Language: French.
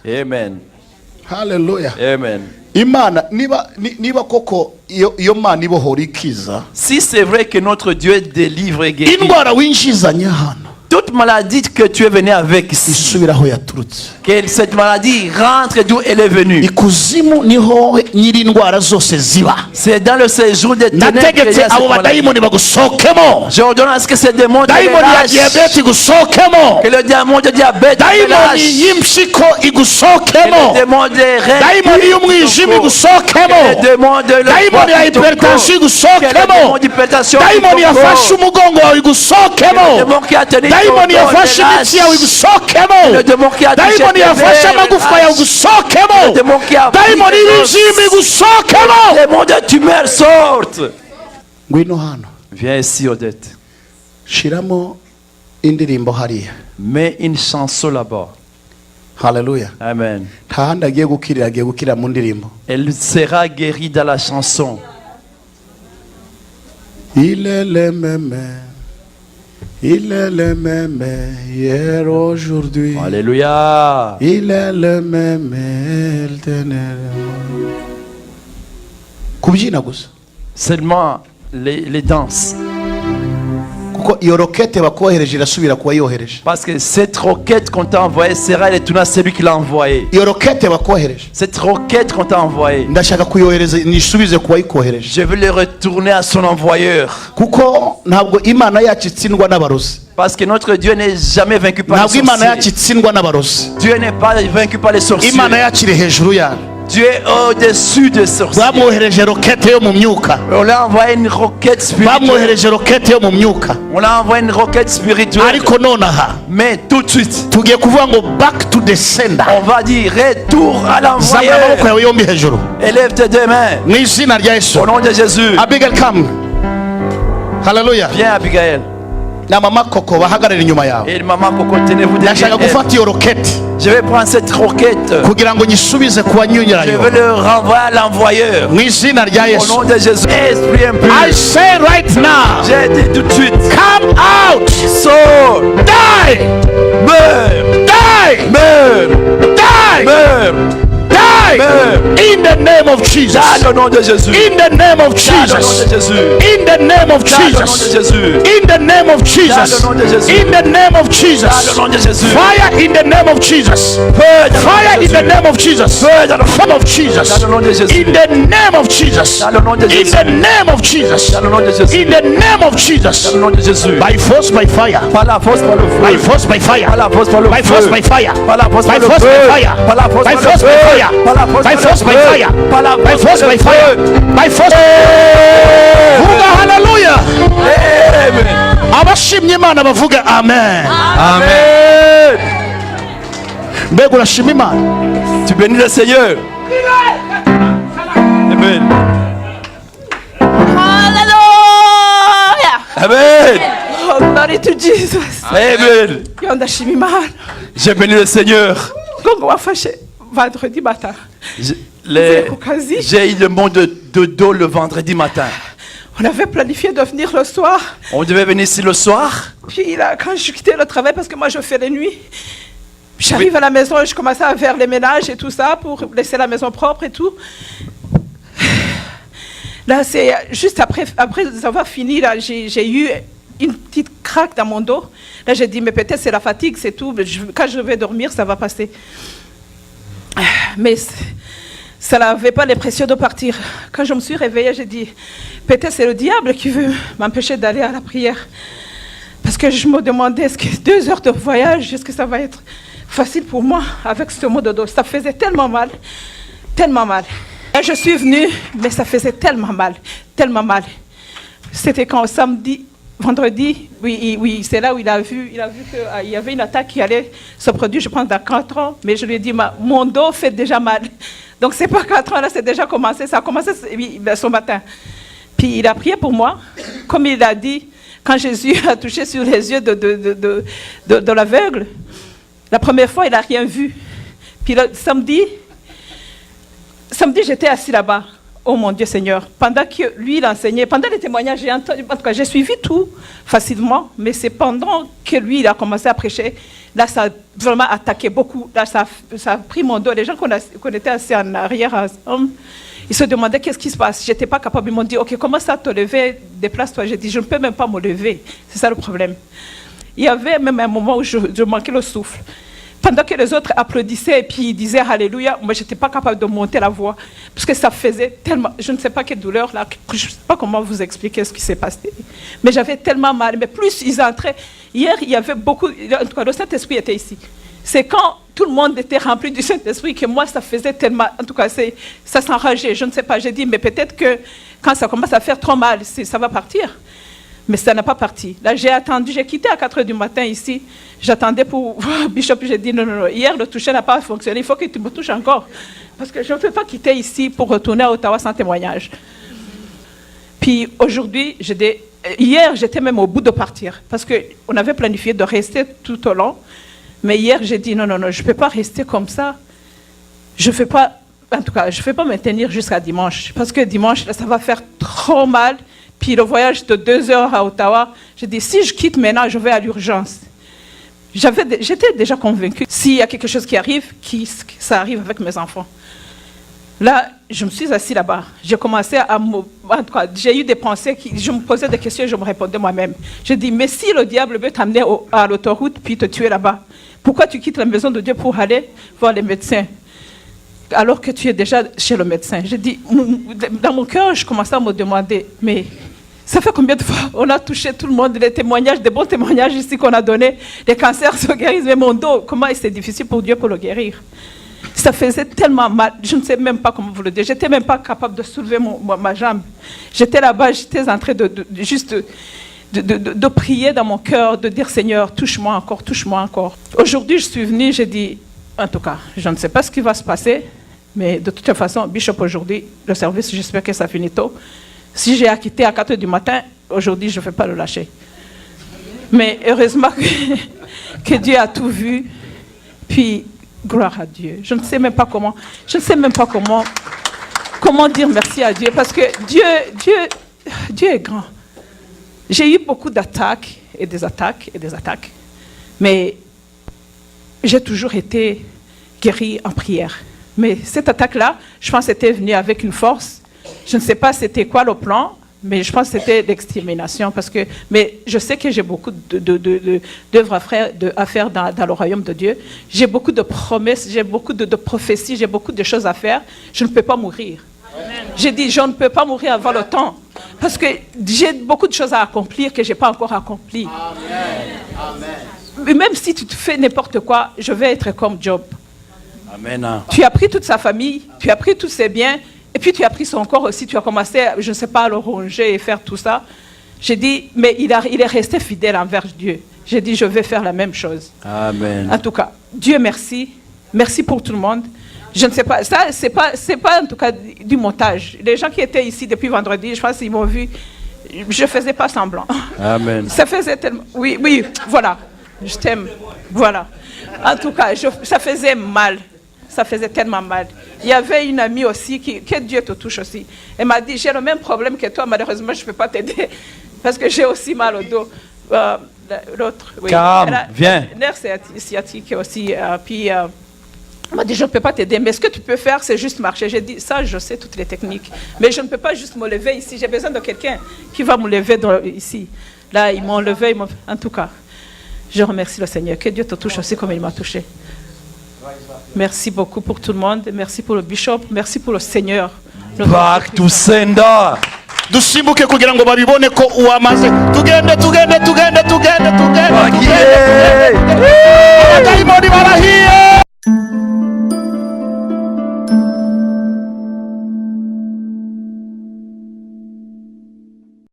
Amen. Hallelujah. Amen. Imana niba koko iyo Mana ibohora ikiza. Si c'est vrai que notre Dieu délivre et guérit. Indwara winjizanye hano. Toute maladie que tu es venu avec ici, isubiraho yaturutse. que cette maladie rentre d'où elle est venue. Ikuzimu niho nyiri indwara zose ziba. C'est dans le séjour des ténèbres que il y a cette maladie. J'ordonne à ce que ces démons te lâchent. Que le démon de diabète te lâche. Que le démon des reins. Que le démon de l'hypertension. Que le démon d'hypertension. Que le démon qui a tenu Daimoni yafashe imitsi yawe igusokemo. Daimoni yafashe amagufa yawe igusokemo. Daimoni y'ubuzima igusokemo. Démon de tumeur sorte. Ngwino hano. Viens ici, Odette. Shiramo indirimbo hariya. Mets une chanson là-bas. Hallelujah. Amen. Nta handi agiye gukirira mu ndirimbo. Elle sera guérie dans la chanson. Il est le même hier, aujourd'hui. Alléluia. Il est le même kubyina gusa. Seulement les danses. Kuko iyo roquette bakohereje irasubira kuba yohereje. Parce que cette roquette qu'on t'a envoyée sera retournée à celui qui l'a envoyée. Iyo roquette bakohereje. Cette roquette qu'on t'a envoyée. Ndashaka kuyohereza nisubize kuba yikohereje. Je veux le retourner à son envoyeur. Kuko ntabwo Imana yacu itsindwa n'abarozi. Parce que notre Dieu n'est jamais vaincu par les sorciers. Dieu n'est pas vaincu par les sorciers. Dieu est au-dessus des sorciers. On l'a envoyé une roquette spirituelle. On l'a envoyé une roquette spirituelle. Mais tout de suite, on va dire retour à l'envoyeur. Élève tes deux mains. Au nom de Jésus. Abigail, come. Hallelujah. Viens, Abigail. Na mama Koko bahagarara inyuma yawe. Et maman Koko, tenez-vous derrière. Ndashaka gufata iyo roquette. Je vais prendre cette roquette. Kugira ngo nyisubize kuba nyunyirayo. Je vais le renvoyer à l'envoyeur. Mu izina rya Yesu. Au nom de Jésus. Esprit impur. I say right now. J'ai dit tout de suite. Come out. Sors. Die. Meurs. Die. Meurs. Die. Meurs. In the name of Jesus. Dans le nom de Jésus. In the name of Jesus. In the name of Jesus. In the name of Jesus. In the name of Jesus. Fire in the name of Jesus. Fire in the name of Jesus. Fire in the name of Jesus. In the name of Jesus. In the name of Jesus. In the name of Jesus. By force, by fire. Par la force, par le feu. By force, by fire. Par la force, par le feu. By force, by fire. Par la force, by par le force, feu. by fire. Par la force, by par force, le by feu. fire. Par la force, by force, by fire. Par la By force, by fire. By force. Hallelujah. Amen. Abashimye Imana bavuga amen. Amen. Mbega urashima Imana. Tu bénis le Seigneur. Amen. Hallelujah. Amen. Oh, glory to Jesus. Amen. Yo ndashima Imana. J'ai béni le Seigneur. Ngo wafashe vendredi matin. J'ai eu le monde de dos le vendredi matin. On avait planifié de venir le soir. On devait venir ici le soir. Puis là, quand je quittais le travail, parce que moi je fais les nuits, j'arrive à la maison et je commençais à faire les ménages et tout ça pour laisser la maison propre et tout. Là, c'est juste après avoir fini, là, j'ai eu une petite craque dans mon dos. Là, j'ai dit, mais peut-être c'est la fatigue, c'est tout. Quand je vais dormir, ça va passer. Mais ça n'avait pas l'impression de partir. Quand je me suis réveillée, j'ai dit, peut-être c'est le diable qui veut m'empêcher d'aller à la prière. Parce que je me demandais, est-ce que 2 heures de voyage, est-ce que ça va être facile pour moi avec ce mot de dos? Ça faisait tellement mal, tellement mal. Et je suis venue, mais ça faisait tellement mal, tellement mal. C'était quand samedi, vendredi, oui, c'est là où il a vu qu'il y avait une attaque qui allait se produire, je pense, dans 4 ans. Mais je lui ai dit, mon dos fait déjà mal. Donc, c'est pas 4 ans, là, c'est déjà commencé. Ça a commencé ce matin. Puis, il a prié pour moi. Comme il a dit, quand Jésus a touché sur les yeux de l'aveugle, la première fois, il n'a rien vu. Puis, le samedi, j'étais assis là-bas. oh mon Dieu Seigneur, pendant que lui il enseignait, pendant les témoignages, j'ai entendu, en tout cas j'ai suivi tout facilement, mais c'est pendant que lui il a commencé à prêcher, là ça a vraiment attaqué beaucoup, là ça a pris mon dos. Les gens qu'on était assis en arrière ensemble, ils se demandaient qu'est-ce qui se passe. J'étais pas capable, ils m'ont dit ok, comment ça te lever, déplace-toi. J'ai dit je ne peux même pas me lever, c'est ça le problème. Il y avait même un moment où je manquais le souffle. Pendant que les autres applaudissaient et puis ils disaient Alléluia, moi je n'étais pas capable de monter la voix. Parce que ça faisait tellement, je ne sais pas quelle douleur là, je ne sais pas comment vous expliquer ce qui s'est passé. Mais j'avais tellement mal. Mais plus ils entraient, hier il y avait beaucoup, en tout cas le Saint-Esprit était ici. C'est quand tout le monde était rempli du Saint-Esprit que moi ça faisait tellement, en tout cas ça s'enrageait, je ne sais pas. J'ai dit mais peut-être que quand ça commence à faire trop mal, ça va partir. Mais ça n'a pas parti. Là, j'ai attendu, j'ai quitté à 4 h du matin ici. J'attendais pour voir Bishop. J'ai dit non. Hier, le toucher n'a pas fonctionné. Il faut que tu me touches encore. Parce que je ne peux pas quitter ici pour retourner à Ottawa sans témoignage. Puis aujourd'hui, hier, j'étais même au bout de partir. Parce qu'on avait planifié de rester tout au long. Mais hier, j'ai dit non, je ne peux pas rester comme ça. Je ne fais pas, en tout cas, je ne vais pas me tenir jusqu'à dimanche. Parce que dimanche, là, ça va faire trop mal. Puis le voyage de 2 heures à Ottawa, j'ai dit, si je quitte maintenant, je vais à l'urgence. J'étais déjà convaincue, s'il y a quelque chose qui arrive, ça arrive avec mes enfants. Là, je me suis assise là-bas. J'ai commencé en tout cas, j'ai eu des pensées, je me posais des questions et je me répondais moi-même. J'ai dit, mais si le diable veut t'amener à l'autoroute puis te tuer là-bas, pourquoi tu quittes la maison de Dieu pour aller voir les médecins alors que tu es déjà chez le médecin? J'ai dit, dans mon cœur, je commençais à me demander, mais ça fait combien de fois on a touché tout le monde, les témoignages, des bons témoignages ici qu'on a donnés, les cancers se guérissent, mais mon dos, comment c'est difficile pour Dieu pour le guérir? Ça faisait tellement mal, je ne sais même pas comment vous le dire, j'étais même pas capable de soulever ma jambe. J'étais là-bas, j'étais en train de prier dans mon cœur, de dire Seigneur, touche-moi encore, touche-moi encore. Aujourd'hui, je suis venue, j'ai dit, en tout cas, je ne sais pas ce qui va se passer, mais de toute façon, Bishop, aujourd'hui, le service, j'espère que ça finit tôt. Si j'ai à quitter à 4 h du matin, aujourd'hui, je ne vais pas le lâcher. Mais heureusement que Dieu a tout vu. Puis, gloire à Dieu. Je ne sais même pas comment dire merci à Dieu. Parce que Dieu est grand. J'ai eu beaucoup d'attaques et des attaques et des attaques. Mais j'ai toujours été guérie en prière. Mais cette attaque-là, je pense que c'était venu avec une force. Je ne sais pas c'était quoi le plan, mais je pense que c'était l'extermination. Mais je sais que j'ai beaucoup d'œuvres à faire dans le royaume de Dieu. J'ai beaucoup de promesses, j'ai beaucoup de prophéties, j'ai beaucoup de choses à faire. Je ne peux pas mourir. Amen. J'ai dit, je ne peux pas mourir avant le temps. Parce que j'ai beaucoup de choses à accomplir que je n'ai pas encore accomplies. Amen. Même si tu te fais n'importe quoi, je vais être comme Job. Amen. Tu as pris toute sa famille, tu as pris tous ses biens, et puis tu as pris son corps aussi, tu as commencé, je ne sais pas, à le ronger et faire tout ça. J'ai dit, mais il est resté fidèle envers Dieu. J'ai dit, je vais faire la même chose. Amen. En tout cas, Dieu merci. Merci pour tout le monde. Je ne sais pas, ça, c'est pas en tout cas du montage. Les gens qui étaient ici depuis vendredi, je pense qu'ils m'ont vu, je ne faisais pas semblant. Amen. Ça faisait tellement, oui, voilà, je t'aime, voilà. En tout cas, ça faisait mal. Ça faisait tellement mal. Il y avait une amie aussi, que Dieu te touche aussi. Elle m'a dit, j'ai le même problème que toi, malheureusement, je ne peux pas t'aider. Parce que j'ai aussi mal au dos. L'autre, oui. Calme, viens. Nerf sciatique aussi. Puis, elle m'a dit, je ne peux pas t'aider, mais ce que tu peux faire, c'est juste marcher. J'ai dit, ça, je sais toutes les techniques. Mais je ne peux pas juste me lever ici. J'ai besoin de quelqu'un qui va me lever ici. Là, ils m'ont levé. En tout cas, je remercie le Seigneur. Que Dieu te touche aussi comme il m'a touché. Merci beaucoup pour tout le monde. Merci pour le bishop. Merci pour le Seigneur. Back to sender. Dusimbuke kugira ngo babibone ko uwamaze. Tugende.